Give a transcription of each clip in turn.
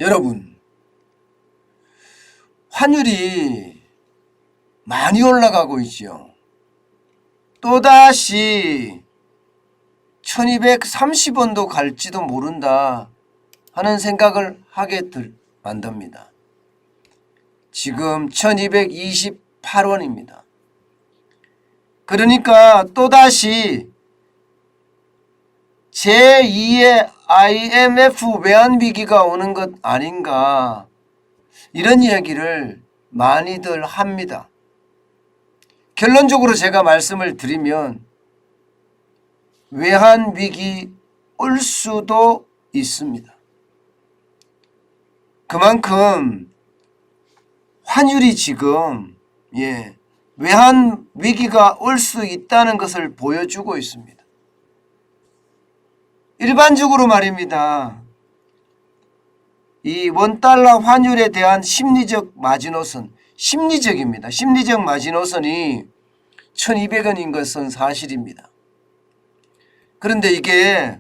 여러분, 환율이 많이 올라가고 있죠. 또다시 1230원도 갈지도 모른다 하는 생각을 하게 만듭니다. 지금 1228원입니다. 그러니까 또다시 제2의 IMF 외환위기가 오는 것 아닌가, 이런 이야기를 많이들 합니다. 결론적으로 제가 말씀을 드리면 외환위기 올 수도 있습니다. 그만큼 환율이 지금 외환위기가 올 수 있다는 것을 보여주고 있습니다. 일반적으로 말입니다. 이 원달러 환율에 대한 심리적 마지노선, 심리적입니다. 심리적 마지노선이 1200원인 것은 사실입니다. 그런데 이게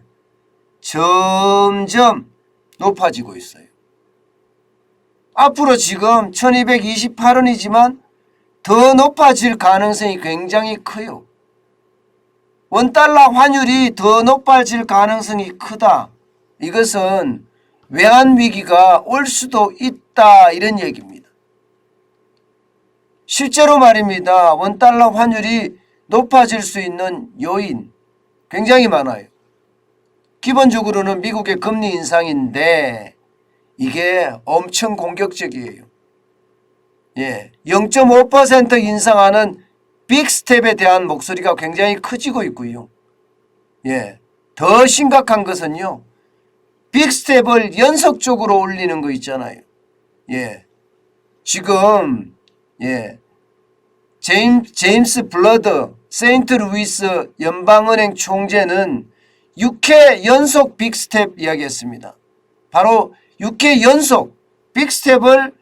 점점 높아지고 있어요. 앞으로 지금 1228원이지만 더 높아질 가능성이 굉장히 커요. 원달러 환율이 더 높아질 가능성이 크다. 이것은 외환위기가 올 수도 있다, 이런 얘기입니다. 실제로 말입니다. 원달러 환율이 높아질 수 있는 요인 굉장히 많아요. 기본적으로는 미국의 금리 인상인데 이게 엄청 공격적이에요. 0.5% 인상하는 빅스텝에 대한 목소리가 굉장히 커지고 있고요. 더 심각한 것은요, 빅스텝을 연속적으로 올리는 거 있잖아요. 지금 제임스 블러드 세인트루이스 연방은행 총재는 6회 연속 빅스텝 이야기했습니다. 바로 6회 연속 빅스텝을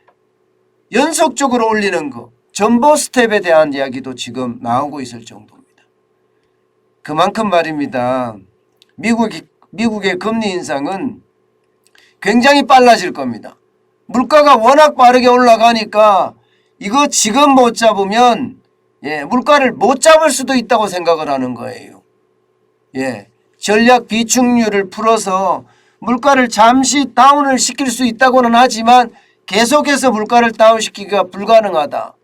연속적으로 올리는 거, 전보 스텝에 대한 이야기도 지금 나오고 있을 정도입니다. 그만큼 말입니다. 미국의 금리 인상은 굉장히 빨라질 겁니다. 물가가 워낙 빠르게 올라가니까 이거 지금 못 잡으면 물가를 못 잡을 수도 있다고 생각을 하는 거예요. 전략 비축률을 풀어서 물가를 잠시 다운을 시킬 수 있다고는 하지만 계속해서 물가를 다운시키기가 불가능하다.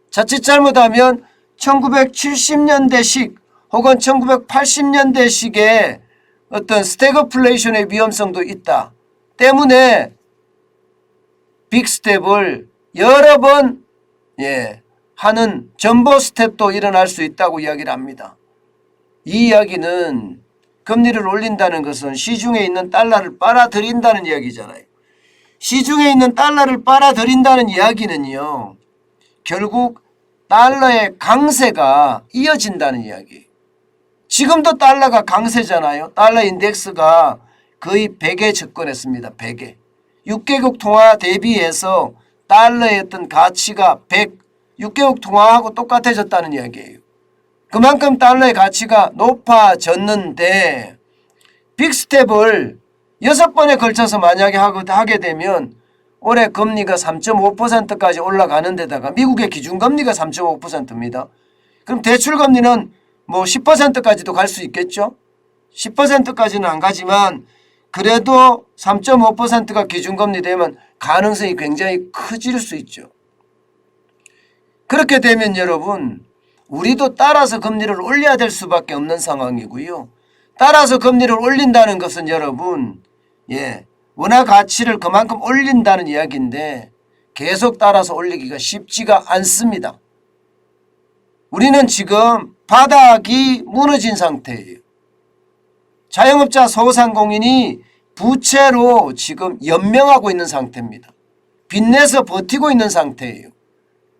자칫 잘못하면 1970년대식 혹은 1980년대식의 어떤 스태그플레이션의 위험성도 있다. 때문에 빅스텝을 여러 번 하는 전보 스텝도 일어날 수 있다고 이야기를 합니다. 이 이야기는 금리를 올린다는 것은 시중에 있는 달러를 빨아들인다는 이야기잖아요. 시중에 있는 달러를 빨아들인다는 이야기는요, 결국 달러의 강세가 이어진다는 이야기예요. 지금도 달러가 강세잖아요. 달러 인덱스가 거의 100에 접근했습니다. 100에. 6개국 통화 대비해서 달러의 어떤 가치가 100, 6개국 통화하고 똑같아졌다는 이야기예요. 그만큼 달러의 가치가 높아졌는데 빅스텝을 6번에 걸쳐서 만약에 하게 되면 올해 금리가 3.5%까지 올라가는 데다가 미국의 기준금리가 3.5%입니다. 그럼 대출금리는 뭐 10%까지도 갈 수 있겠죠. 10%까지는 안 가지만 그래도 3.5%가 기준금리 되면 가능성이 굉장히 커질 수 있죠. 그렇게 되면 여러분, 우리도 따라서 금리를 올려야 될 수밖에 없는 상황이고요. 따라서 금리를 올린다는 것은 여러분, 원화 가치를 그만큼 올린다는 이야기인데 계속 따라서 올리기가 쉽지가 않습니다. 우리는 지금 바닥이 무너진 상태예요. 자영업자 소상공인이 부채로 지금 연명하고 있는 상태입니다. 빚내서 버티고 있는 상태예요.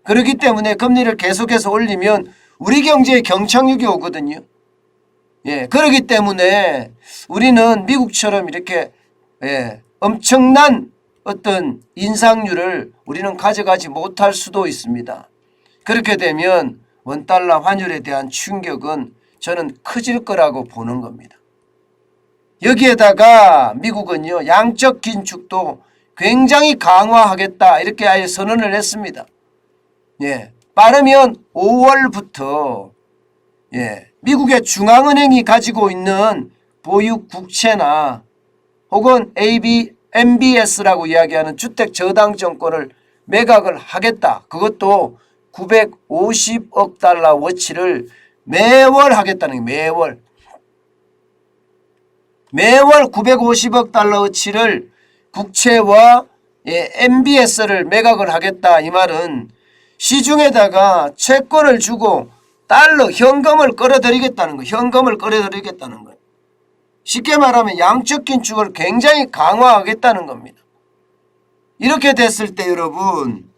그렇기 때문에 금리를 계속해서 올리면 우리 경제에 경착륙이 오거든요. 그렇기 때문에 우리는 미국처럼 이렇게 엄청난 어떤 인상률을 우리는 가져가지 못할 수도 있습니다. 그렇게 되면 원달러 환율에 대한 충격은 저는 커질 거라고 보는 겁니다. 여기에다가 미국은요, 양적 긴축도 굉장히 강화하겠다 이렇게 아예 선언을 했습니다. 예, 빠르면 5월부터 미국의 중앙은행이 가지고 있는 보유 국채나 혹은 MBS라고 이야기하는 주택 저당증권을 매각을 하겠다. 그것도 950억 달러 워치를 매월 하겠다는 거예요. 매월 950억 달러 워치를 국채와 MBS를 매각을 하겠다. 이 말은 시중에다가 채권을 주고 달러 현금을 끌어들이겠다는 거예요. 현금을 끌어들이겠다는 거예요. 쉽게 말하면 양적 긴축을 굉장히 강화하겠다는 겁니다. 이렇게 됐을 때 여러분,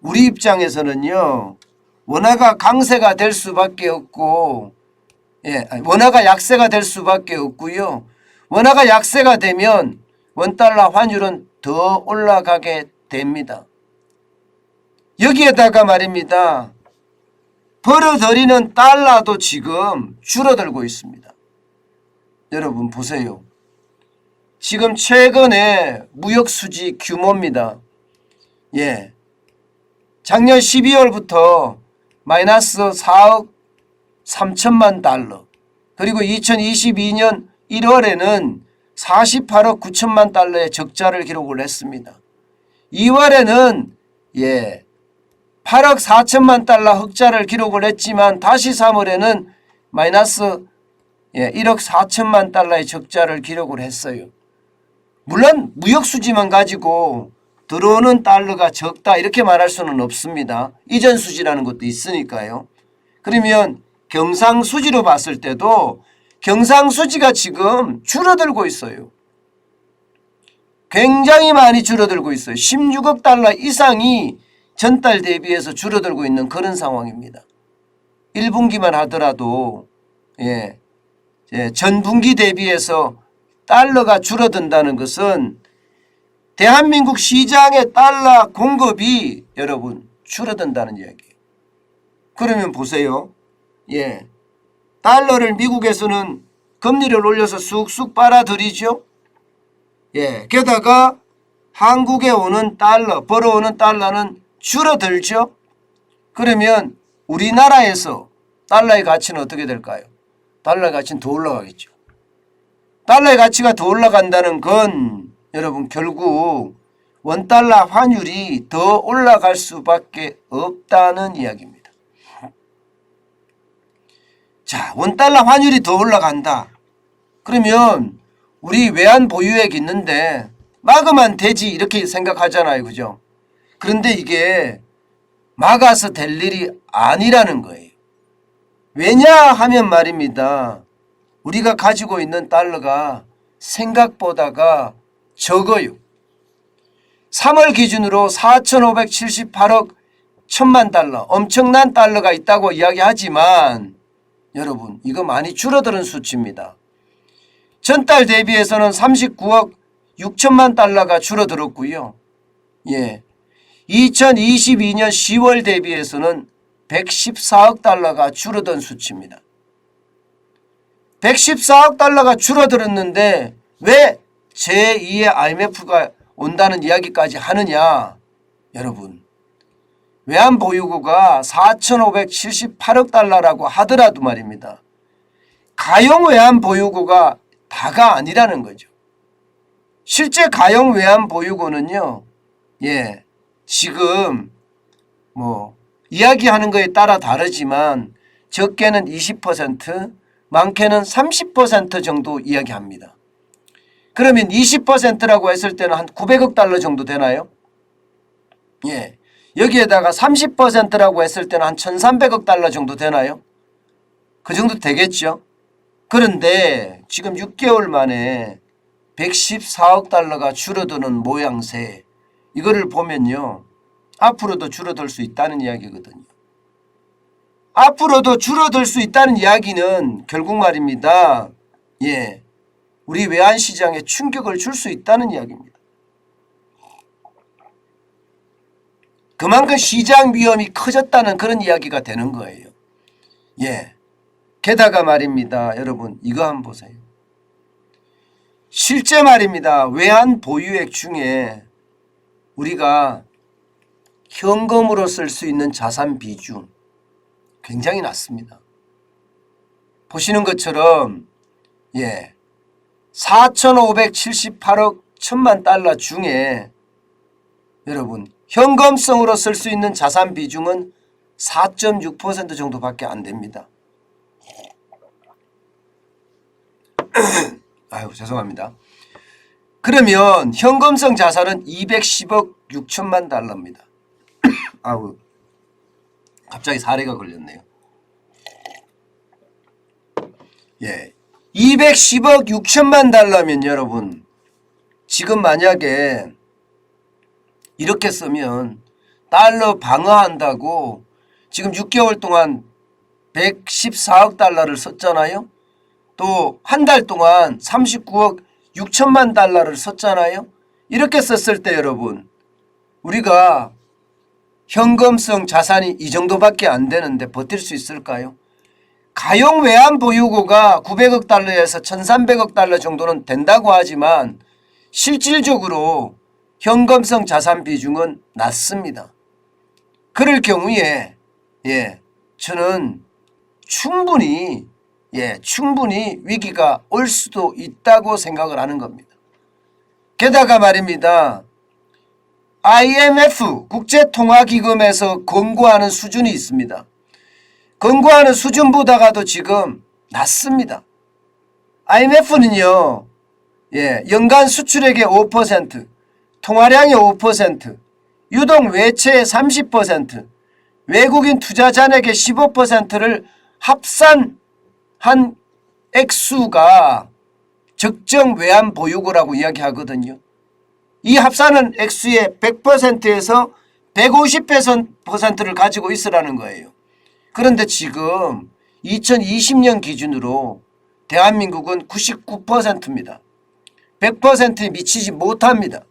우리 입장에서는요, 원화가 강세가 될 수밖에 없고, 원화가 약세가 될 수밖에 없고요. 원화가 약세가 되면 원달러 환율은 더 올라가게 됩니다. 여기에다가 말입니다. 벌어들이는 달러도 지금 줄어들고 있습니다. 여러분 보세요. 지금 최근에 무역수지 규모입니다. 작년 12월부터 마이너스 4억 3천만 달러, 그리고 2022년 1월에는 48억 9천만 달러의 적자를 기록을 했습니다. 2월에는 8억 4천만 달러 흑자를 기록을 했지만 다시 3월에는 마이너스 1억 4천만 달러의 적자를 기록을 했어요. 물론 무역수지만 가지고 들어오는 달러가 적다 이렇게 말할 수는 없습니다. 이전 수지라는 것도 있으니까요. 그러면 경상수지로 봤을 때도 경상수지가 지금 줄어들고 있어요. 굉장히 많이 줄어들고 있어요. 16억 달러 이상이 전달 대비해서 줄어들고 있는 그런 상황입니다. 1분기만 하더라도 전분기 대비해서 달러가 줄어든다는 것은 대한민국 시장의 달러 공급이 여러분 줄어든다는 이야기예요. 그러면 보세요. 달러를 미국에서는 금리를 올려서 쑥쑥 빨아들이죠. 게다가 한국에 오는 달러, 벌어오는 달러는 줄어들죠. 그러면 우리나라에서 달러의 가치는 어떻게 될까요? 달러의 가치는 더 올라가겠죠. 달러의 가치가 더 올라간다는 건 여러분 결국 원달러 환율이 더 올라갈 수밖에 없다는 이야기입니다. 자, 원달러 환율이 더 올라간다. 그러면 우리 외환 보유액 있는데 막으면 되지 이렇게 생각하잖아요. 그죠? 그런데 이게 막아서 될 일이 아니라는 거예요. 왜냐하면 말입니다. 우리가 가지고 있는 달러가 생각보다가 적어요. 3월 기준으로 4,578억 1천만 달러, 엄청난 달러가 있다고 이야기하지만 여러분 이거 많이 줄어드는 수치입니다. 전달 대비해서는 39억 6천만 달러가 줄어들었고요. 2022년 10월 대비해서는 114억 달러가 줄어든 수치입니다. 114억 달러가 줄어들었는데 왜 제2의 IMF가 온다는 이야기까지 하느냐. 여러분 외환보유고가 4,578억 달러라고 하더라도 말입니다. 가용 외환보유고가 다가 아니라는 거죠. 실제 가용 외환보유고는요. 지금 이야기하는 거에 따라 다르지만 적게는 20%, 많게는 30% 정도 이야기합니다. 그러면 20%라고 했을 때는 한 900억 달러 정도 되나요? 여기에다가 30%라고 했을 때는 한 1,300억 달러 정도 되나요? 그 정도 되겠죠. 그런데 지금 6개월 만에 114억 달러가 줄어드는 모양새, 이거를 보면요. 앞으로도 줄어들 수 있다는 이야기거든요. 앞으로도 줄어들 수 있다는 이야기는 결국 말입니다. 우리 외환시장에 충격을 줄 수 있다는 이야기입니다. 그만큼 시장 위험이 커졌다는 그런 이야기가 되는 거예요. 게다가 말입니다. 여러분 이거 한번 보세요. 실제 말입니다. 외환 보유액 중에 우리가 현금으로 쓸 수 있는 자산 비중 굉장히 낮습니다. 보시는 것처럼 4,578억 1천만 달러 중에 여러분 현금성으로 쓸 수 있는 자산 비중은 4.6% 정도밖에 안 됩니다. 아유 죄송합니다. 그러면 현금성 자산은 210억 6천만 달러입니다. 아우 갑자기 사례가 걸렸네요. 210억 6천만 달러면 여러분 지금 만약에 이렇게 쓰면 달러 방어한다고 지금 6개월 동안 114억 달러를 썼잖아요. 또 한 달 동안 39억 6천만 달러를 썼잖아요. 이렇게 썼을 때 여러분 우리가 현금성 자산이 이 정도밖에 안 되는데 버틸 수 있을까요? 가용 외환 보유고가 900억 달러에서 1300억 달러 정도는 된다고 하지만 실질적으로 현금성 자산 비중은 낮습니다. 그럴 경우에 저는 충분히 위기가 올 수도 있다고 생각을 하는 겁니다. 게다가 말입니다. IMF 국제통화기금에서 권고하는 수준이 있습니다. 권고하는 수준보다도 지금 낮습니다. IMF는요, 연간 수출액의 5%, 통화량의 5%, 유동 외채의 30%, 외국인 투자 잔액의 15%를 합산한 액수가 적정 외환 보유고라고 이야기하거든요. 이 합산한 액수의 100%에서 150%를 가지고 있으라는 거예요. 그런데 지금 2020년 기준으로 대한민국은 99%입니다. 100%에 미치지 못합니다.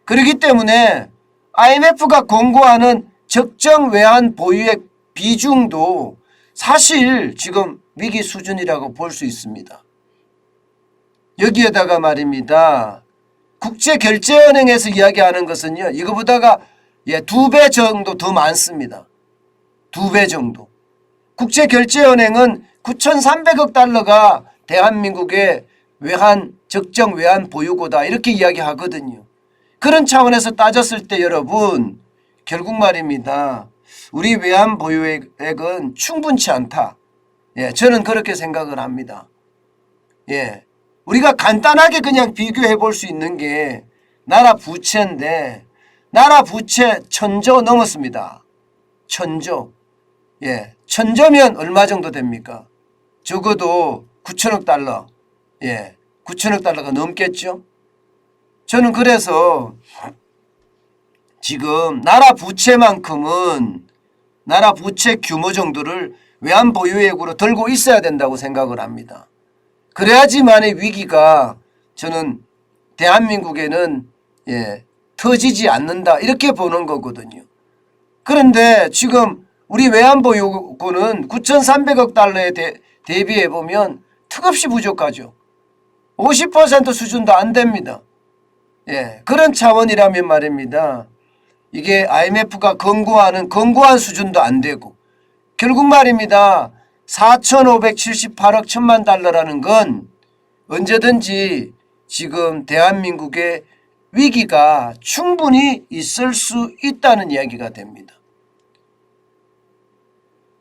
그렇기 때문에 IMF가 권고하는 적정 외환 보유액 비중도 사실 지금 위기 수준이라고 볼 수 있습니다. 여기에다가 말입니다. 국제결제은행에서 이야기하는 것은요. 이거보다가 2배 정도 더 많습니다. 2배 정도. 국제결제은행은 9,300억 달러가 대한민국의 적정 외환 보유고다 이렇게 이야기하거든요. 그런 차원에서 따졌을 때 여러분 결국 말입니다. 우리 외환 보유액은 충분치 않다. 저는 그렇게 생각을 합니다. 우리가 간단하게 그냥 비교해 볼 수 있는 게 나라 부채인데 나라 부채 1,000조 넘었습니다. 1,000조. 1,000조면 얼마 정도 됩니까? 적어도 9천억 달러. 9천억 달러가 넘겠죠? 저는 그래서 지금 나라 부채만큼은 나라 부채 규모 정도를 외환 보유액으로 들고 있어야 된다고 생각을 합니다. 그래야지만의 위기가 저는 대한민국에는 터지지 않는다 이렇게 보는 거거든요. 그런데 지금 우리 외환 보유고는 9,300억 달러에 대비해 보면 턱없이 부족하죠. 50% 수준도 안 됩니다. 그런 차원이라면 말입니다. 이게 IMF가 권고한 수준도 안 되고 결국 말입니다. 4,578억 1천만 달러라는 건 언제든지 지금 대한민국의 위기가 충분히 있을 수 있다는 이야기가 됩니다.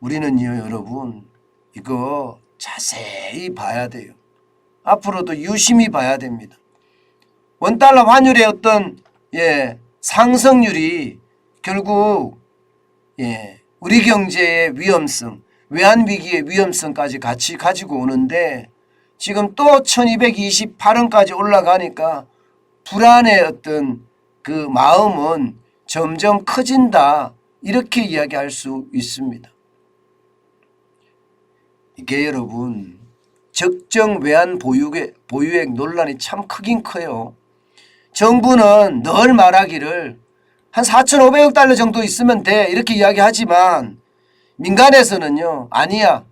우리는요 여러분 이거 자세히 봐야 돼요. 앞으로도 유심히 봐야 됩니다. 원달러 환율의 어떤 상승률이 결국 우리 경제의 위험성, 외환위기의 위험성까지 같이 가지고 오는데 지금 또 1228원까지 올라가니까 불안의 어떤 그 마음은 점점 커진다 이렇게 이야기할 수 있습니다. 이게 여러분 적정 외환 보유액 논란이 참 크긴 커요. 정부는 늘 말하기를 한 4,500억 달러 정도 있으면 돼 이렇게 이야기하지만 민간에서는요 아니야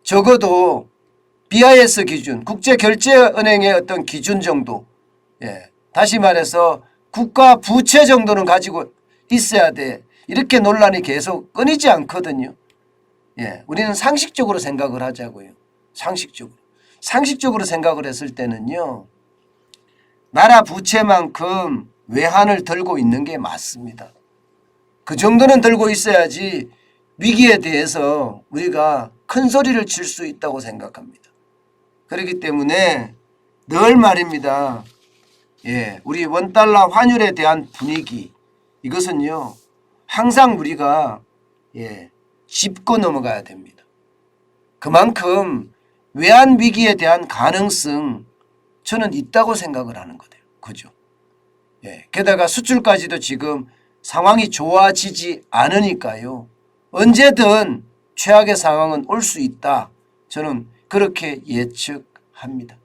적어도 BIS 기준, 국제결제은행의 어떤 기준 정도, 예, 다시 말해서 국가 부채 정도는 가지고 있어야 돼. 이렇게 논란이 계속 끊이지 않거든요. 예, 우리는 상식적으로 생각을 하자고요. 상식적으로 생각을 했을 때는요, 나라 부채만큼 외환을 들고 있는 게 맞습니다. 그 정도는 들고 있어야지 위기에 대해서 우리가 큰 소리를 칠 수 있다고 생각합니다. 그렇기 때문에 늘 말입니다. 예, 우리 원달러 환율에 대한 분위기, 이것은요 항상 우리가 짚고 넘어가야 됩니다. 그만큼 외환 위기에 대한 가능성 저는 있다고 생각을 하는 거예요. 그죠? 예, 게다가 수출까지도 지금 상황이 좋아지지 않으니까요. 언제든 최악의 상황은 올 수 있다. 저는 그렇게 예측합니다.